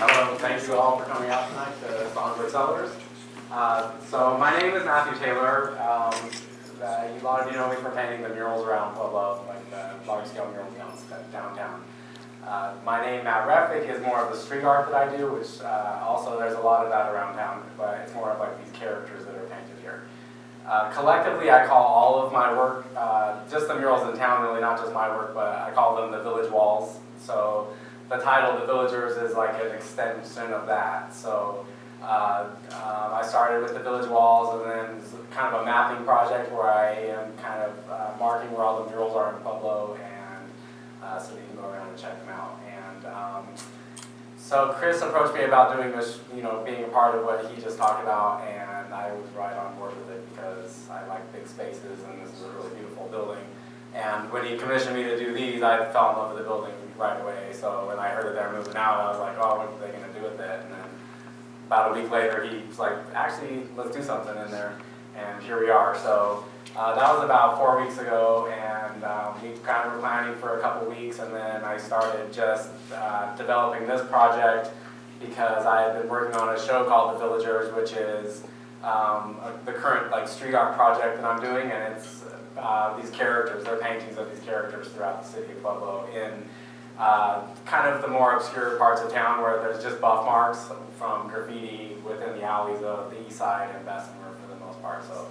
Hello, thank you all for coming out tonight to Songs with Sellers. So my name is Matthew Taylor. A lot of you know me for painting the murals around Pueblo, like the large-scale mural downtown. My name at Refic is more of the street art that I do, which also there's a lot of that around town, but it's more of like these characters that are painted here. Collectively, I call all of my work, just the murals in town, really not just my work, but I call them the village walls. So the title, The Villagers, is like an extension of that. So I started with the village walls, and then it's kind of a mapping project where I am kind of marking where all the murals are in Pueblo, and so that you can go around and check them out. And so Chris approached me about doing this, being a part of what he just talked about, and I was right on board with it because I like big spaces, and this is a really beautiful building. And when he commissioned me to do these, I fell in love with the building right away. So when I heard that they were moving out, I was like, oh, what are they going to do with it? And then about a week later, he was like, actually, let's do something in there. And here we are. So that was about 4 weeks ago, and we kind of were planning for a couple weeks, and then I started just developing this project because I had been working on a show called The Villagers, which is the current street art project that I'm doing, and it's these characters, they're paintings of these characters throughout the city of Pueblo in kind of the more obscure parts of town where there's just buff marks from graffiti within the alleys of the east side and Bessemer for the most part. So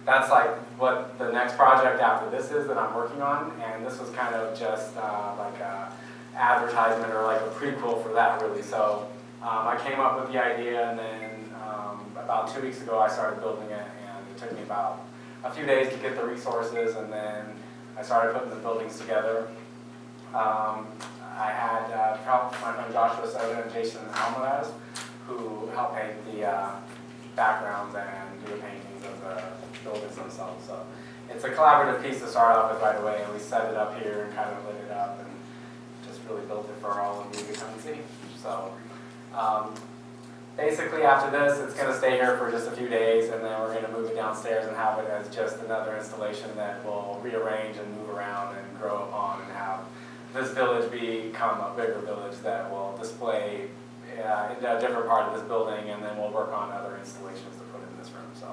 that's like what the next project after this is that I'm working on, and this was kind of just like a advertisement or like a prequel for that, really. So I came up with the idea, and then about 2 weeks ago I started building it, and it took me about a few days to get the resources, and then I started putting the buildings together. I had help from my friend Joshua Soda and Jason Almaraz, who helped paint the backgrounds and do the paintings of the buildings themselves. So it's a collaborative piece to start off with right away, and we set it up here and kind of lit it up and just really built it for all of you to come and see. So basically after this, it's going to stay here for just a few days, and then we're going to move it downstairs and have it as just another installation that will rearrange and move around and grow upon and have this village become a bigger village that will display in a different part of this building, and then we'll work on other installations to put in this room. So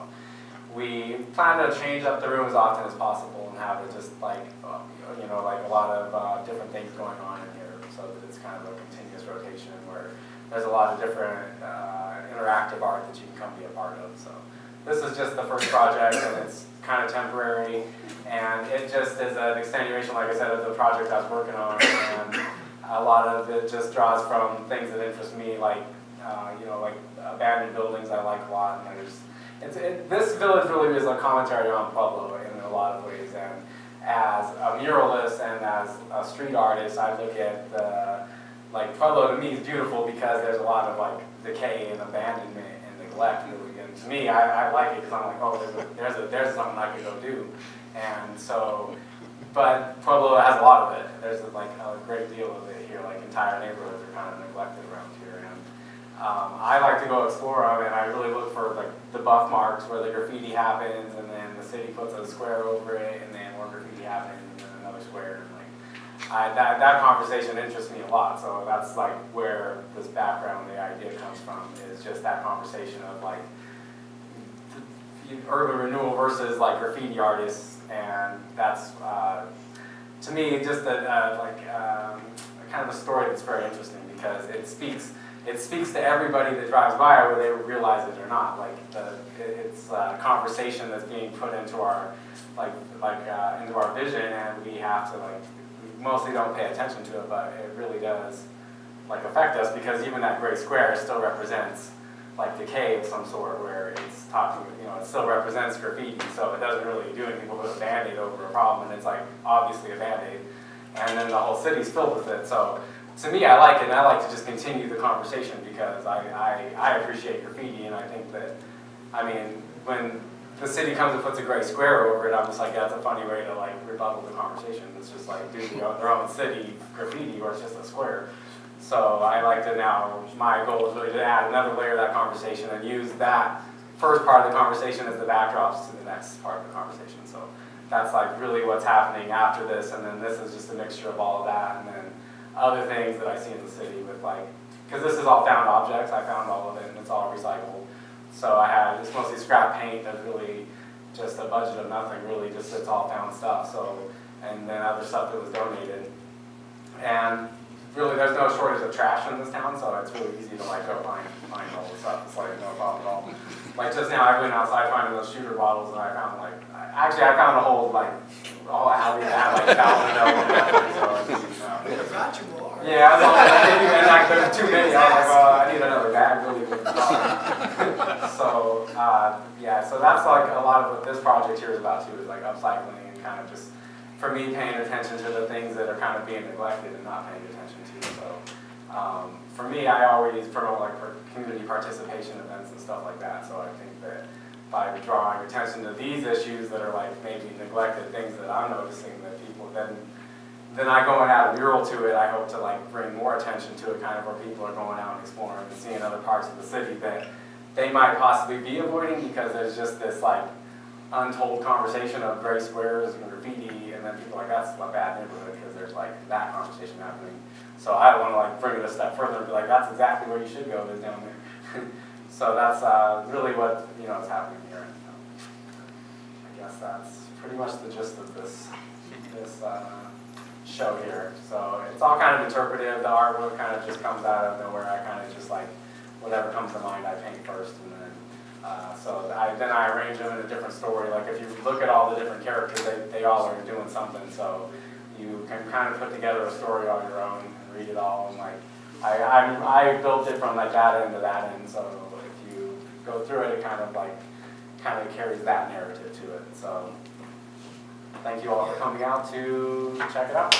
we plan to change up the room as often as possible and have it just like a lot of different things going on in here, so that it's kind of a continuous rotation where there's a lot of different interactive art that you can come be a part of. So this is just the first project, and it's kind of temporary, and it just is an extenuation, like I said, of the project I was working on, and a lot of it just draws from things that interest me, like like abandoned buildings I like a lot, and this village really is a commentary on Pueblo in a lot of ways, and as a muralist and as a street artist, I look at Pueblo to me is beautiful because there's a lot of decay and abandonment and neglect, really. And to me, I like it because I'm like, oh, there's something I could go do. And so, but Pueblo has a lot of it. There's a great deal of it here. Entire neighborhoods are kind of neglected around here. And I like to go explore them, and I really look for the buff marks where the graffiti happens, and then the city puts a square over it, and then more graffiti happens, and then another square. And that conversation interests me a lot, so that's where this background, the idea comes from, is just that conversation of urban renewal versus graffiti artists, and that's to me just kind of a story that's very interesting because it speaks to everybody that drives by, whether they realize it or not. It's a conversation that's being put into our into our vision, and we have to we mostly don't pay attention to it, but it really does affect us, because even that gray square still represents decay of some sort, where it's talking, it still represents graffiti, so it doesn't really do anything but put a band-aid over a problem, and it's obviously a band-aid, and then the whole city's filled with it. So to me, I like it, and I like to just continue the conversation because I appreciate graffiti, and I think that, when the city comes and puts a gray square over it, I'm just that's a funny way to rebuttal the conversation. It's just do their own city graffiti, or it's just a square. So I like to now, my goal is really to add another layer of that conversation and use that first part of the conversation as the backdrops to the next part of the conversation. So that's really what's happening after this, and then this is just a mixture of all of that, and then other things that I see in the city with like, because this is all found objects, I found all of it and it's all recycled. So I had, it's mostly scrap paint that's really just a budget of nothing, really just it's all found stuff. So, and then other stuff that was donated. And really there's no shortage of trash in this town, so it's really easy to like go find all the stuff. It's like no problem at all. Like just now I went outside finding those shooter bottles and I found like, actually I found a whole like, all alley that had like 1,000 of them. Yeah, and like there's too many. I was like, well, I need another bag really quick. So yeah, so that's like a lot of what this project here is about too, is like upcycling and kind of just, for me, paying attention to the things that are kind of being neglected and not paying attention to. So for me, I always promote like for community participation events and stuff like that. So I think that by drawing attention to these issues that are like maybe neglected, things that I'm noticing that people then I go and add a mural to it. I hope to like bring more attention to it, kind of where people are going out and exploring and seeing other parts of the city that they might possibly be avoiding because there's just this like untold conversation of gray squares and graffiti, and then people are like, that's a bad neighborhood because there's like that conversation happening. So I want to like bring it a step further and be like, that's exactly where you should go, is down there. So that's really what is happening here. I guess that's pretty much the gist of this show here. So it's all kind of interpretive. The artwork kind of just comes out of nowhere. I kind of just like whatever comes to mind I paint first, and then then I arrange them in a different story. Like if you look at all the different characters, they all are doing something. So you can kind of put together a story on your own and read it all. And like I built it from like that end to that end. So if you go through it, it kind of carries that narrative to it. So thank you all for coming out to check it out.